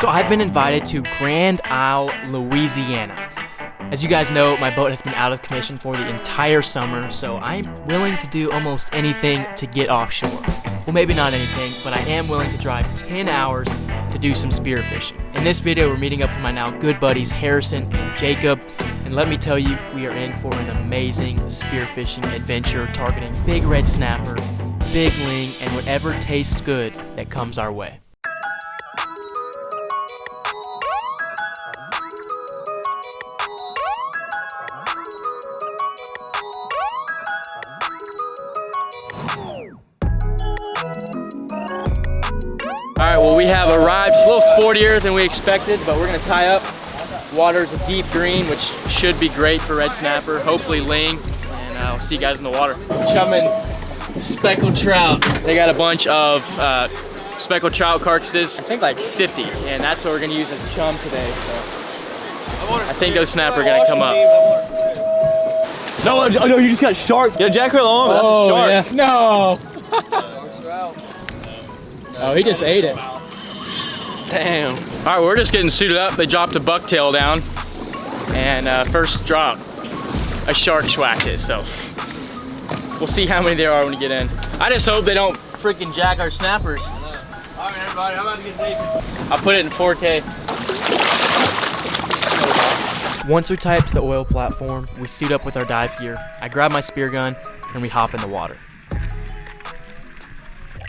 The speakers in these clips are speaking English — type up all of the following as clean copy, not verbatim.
So I've been invited to Grand Isle, Louisiana. As you guys know, my boat has been out of commission for the entire summer, so I'm willing to do almost anything to get offshore. Well, maybe not anything, but I am willing to drive 10 hours to do some spearfishing. In this video, we're meeting up with my now good buddies Harrison and Jacob, and let me tell you, we are in for an amazing spearfishing adventure targeting big red snapper, big ling, and whatever tastes good that comes our way. All right, well, we have arrived. It's a little sportier than we expected, but we're gonna tie up. Water's a deep green, which should be great for red snapper, hopefully ling, and I'll see you guys in the water. Chumming speckled trout. They got a bunch of speckled trout carcasses, I think like 50, and that's what we're gonna use as chum today, so I think those snapper are gonna come up. No, no, you just got shark. Yeah, jack reel on, but oh, that's a shark. Yeah. No. Oh, he just ate it. Damn. All right, we're just getting suited up. They dropped a bucktail down, and first drop, a shark schwacked it, so we'll see how many there are when we get in. I just hope they don't freaking jack our snappers. All right, everybody, I'm about to get naked. I'll put it in 4K. Once we tie up to the oil platform, we suit up with our dive gear. I grab my spear gun, and we hop in the water.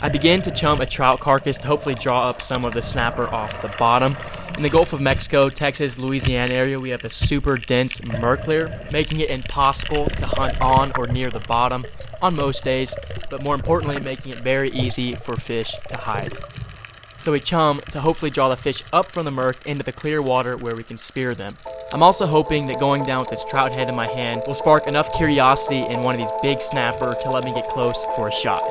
I begin to chum a trout carcass to hopefully draw up some of the snapper off the bottom. In the Gulf of Mexico, Texas, Louisiana area, we have a super dense murk layer, making it impossible to hunt on or near the bottom on most days, but more importantly, making it very easy for fish to hide. So we chum to hopefully draw the fish up from the murk into the clear water where we can spear them. I'm also hoping that going down with this trout head in my hand will spark enough curiosity in one of these big snapper to let me get close for a shot.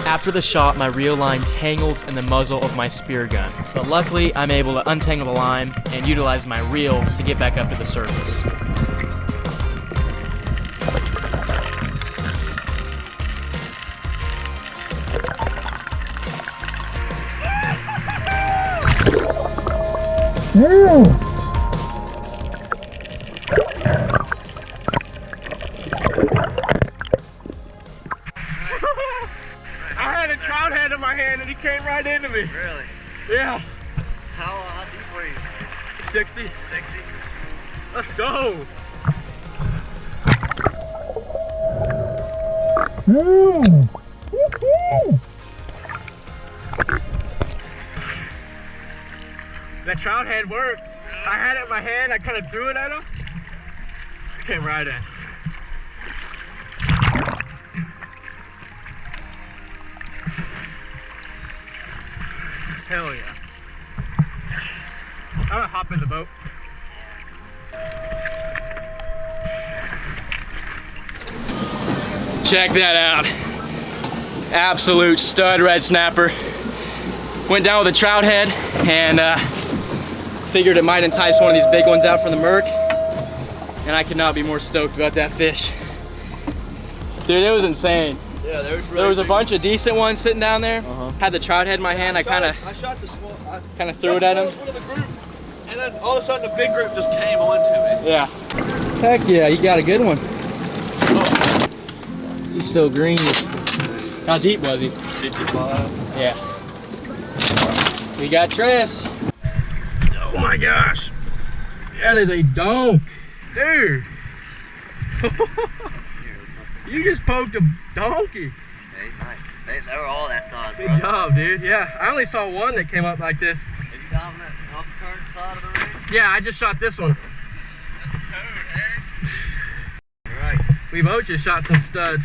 After the shot, my reel line tangles in the muzzle of my spear gun, but luckily I'm able to untangle the line and utilize my reel to get back up to the surface. Trout head in my hand and he came right into me. Really? Yeah. How deep were you? 60. 60? Let's go. That trout head worked. I had it in my hand, I kind of threw it at him. It came right in. Hell yeah. I'm gonna hop in the boat. Check that out. Absolute stud red snapper. Went down with a trout head and figured it might entice one of these big ones out from the murk. And I could not be more stoked about that fish. Dude, it was insane. Yeah, there was a bunch of decent ones sitting down there. Had the trout head in my hand. I kind of threw it at him. And then all of a sudden the big group just came onto me. Yeah. Heck yeah, you got a good one. Oh. He's still green. How deep was he? 55. Yeah. We got Tress. Oh my gosh. That is a donk. Dude. You just poked a donkey. Yeah, he's nice. They were all that size, bro. Good job, dude. Yeah, I only saw one that came up like this. Did you dive on that off the current side of the ring? Yeah, I just shot this one. That's a toad, Harry. All right. We both just shot some studs.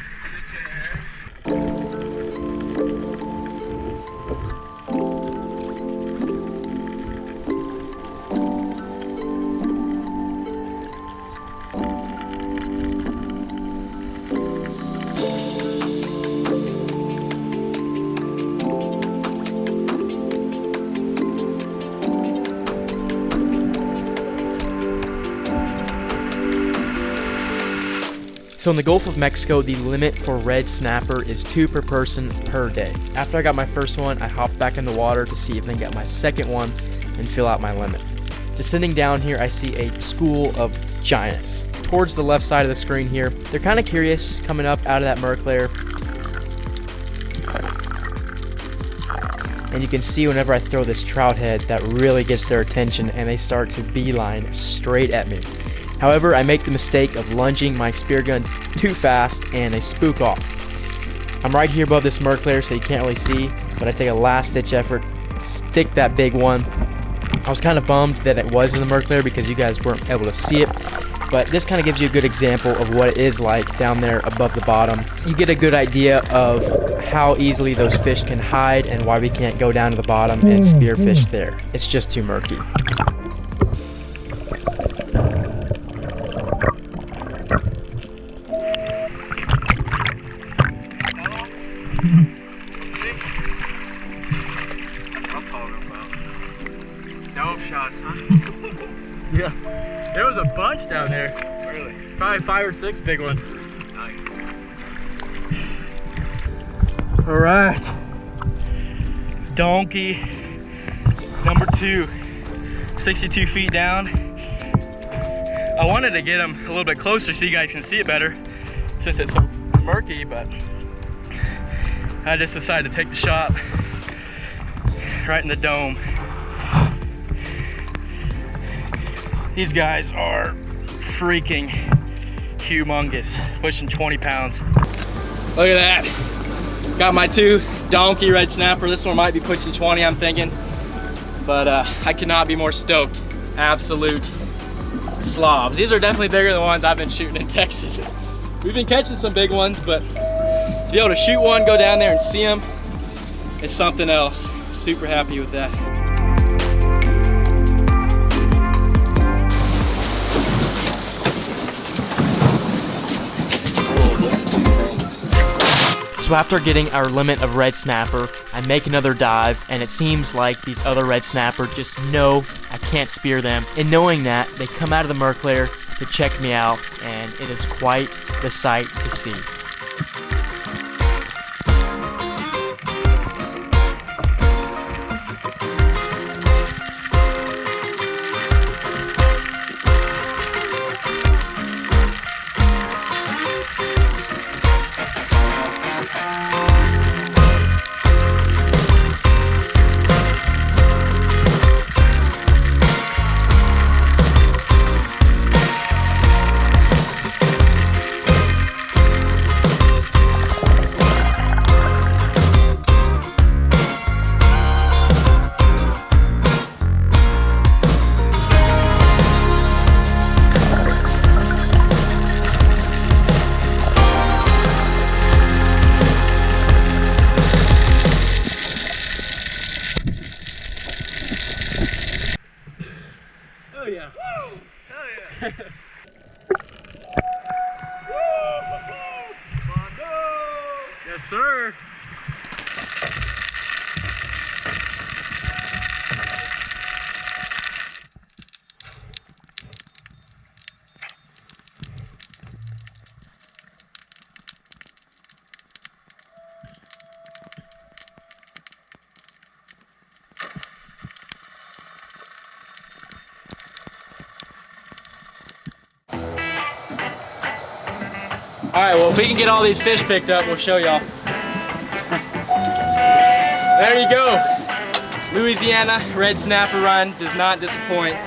So in the Gulf of Mexico, the limit for red snapper is 2 per person per day. After I got my first one, I hopped back in the water to see if I can get my second one and fill out my limit. Descending down here, I see a school of giants. Towards the left side of the screen here, they're kind of curious coming up out of that murk layer. And you can see whenever I throw this trout head, that really gets their attention and they start to beeline straight at me. However, I make the mistake of lunging my spear gun too fast and they spook off. I'm right here above this murk layer so you can't really see, but I take a last ditch effort, stick that big one. I was kind of bummed that it was in the murk layer because you guys weren't able to see it, but this kind of gives you a good example of what it is like down there above the bottom. You get a good idea of how easily those fish can hide and why we can't go down to the bottom and spearfish there. It's just too murky. Dope shots, huh? Yeah. There was a bunch down there. Really? Probably 5 or 6 big ones. Nice. All right. Donkey number 2. 62 feet down. I wanted to get him a little bit closer so you guys can see it better since it's so murky, but I just decided to take the shot right in the dome. These guys are freaking humongous, pushing 20 pounds. Look at that. Got my 2 donkey red snapper. This one might be pushing 20, I'm thinking. But I could not be more stoked. Absolute slobs. These are definitely bigger than the ones I've been shooting in Texas. We've been catching some big ones, but to be able to shoot one, go down there and see them, is something else. Super happy with that. So after getting our limit of red snapper, I make another dive, and it seems like these other red snapper just know I can't spear them. And knowing that, they come out of the murk layer to check me out, and it is quite the sight to see. Oh yeah. Woo! Hell yeah. Yes, sir. All right, well, if we can get all these fish picked up, we'll show y'all. There you go. Louisiana red snapper run does not disappoint.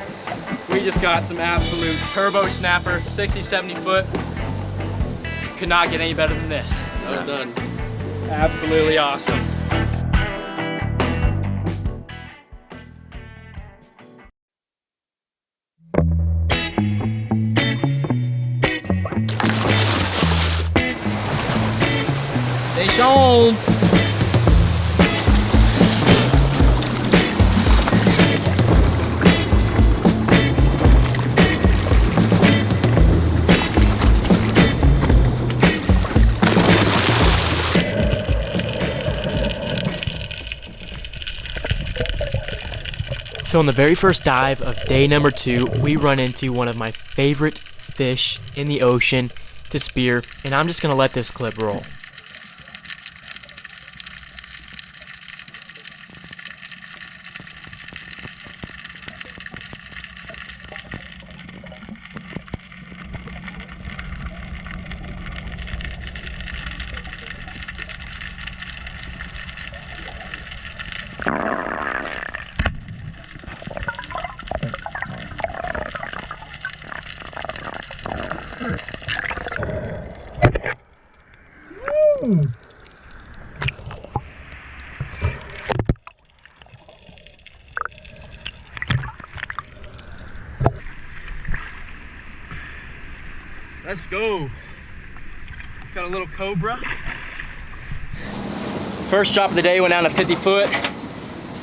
We just got some absolute turbo snapper, 60, 70 foot. Could not get any better than this. Well done. Absolutely awesome. Stay shown. So on the very first dive of day number 2, we run into one of my favorite fish in the ocean. to spear, and I'm just gonna let this clip roll. Let's go. Got a little cobra. First drop of the day, went down to 50 foot.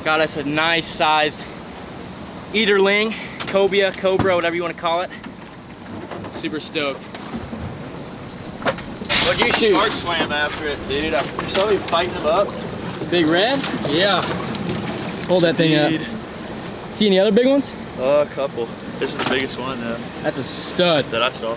Got us a nice sized eaterling, COBIA, cobra, whatever you want to call it. Super stoked. What'd you shoot? Shark swam after it, dude. I saw you fighting him up. The big red? Yeah. Hold that thing up. See any other big ones? A couple. This is the biggest one though. That's a stud. That I saw.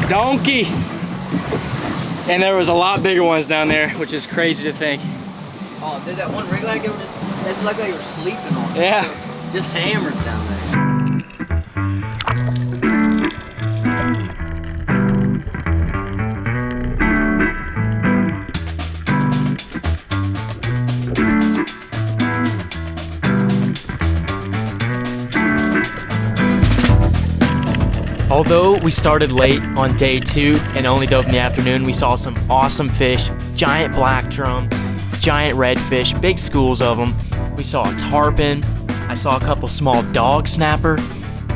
Donkey! And there was a lot bigger ones down there, which is crazy to think. Oh, did that one rig like it was just, it looked like you were sleeping on it. Yeah. Just hammers down there. Although we started late on day 2 and only dove in the afternoon, we saw some awesome fish, giant black drum, giant redfish, big schools of them. We saw a tarpon. I saw a couple small dog snapper.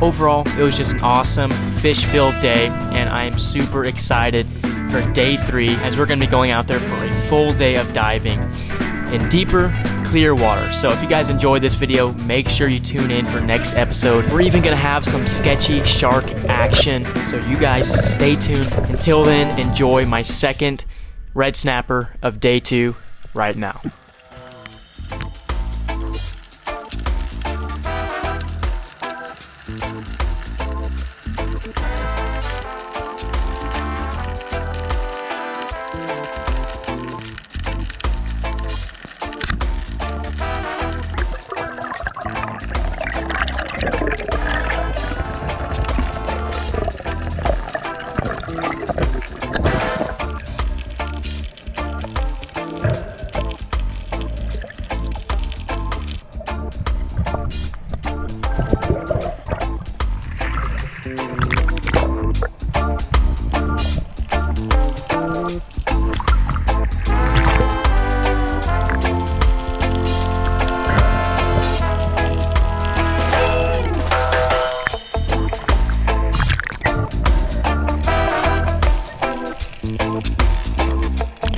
Overall, it was just an awesome fish-filled day, and I am super excited for day 3 as we're gonna be going out there for a full day of diving in deeper, clear water. So if you guys enjoyed this video, make sure you tune in for next episode. We're even gonna have some sketchy shark action, so you guys stay tuned. Until then, enjoy my second red snapper of day 2 right now.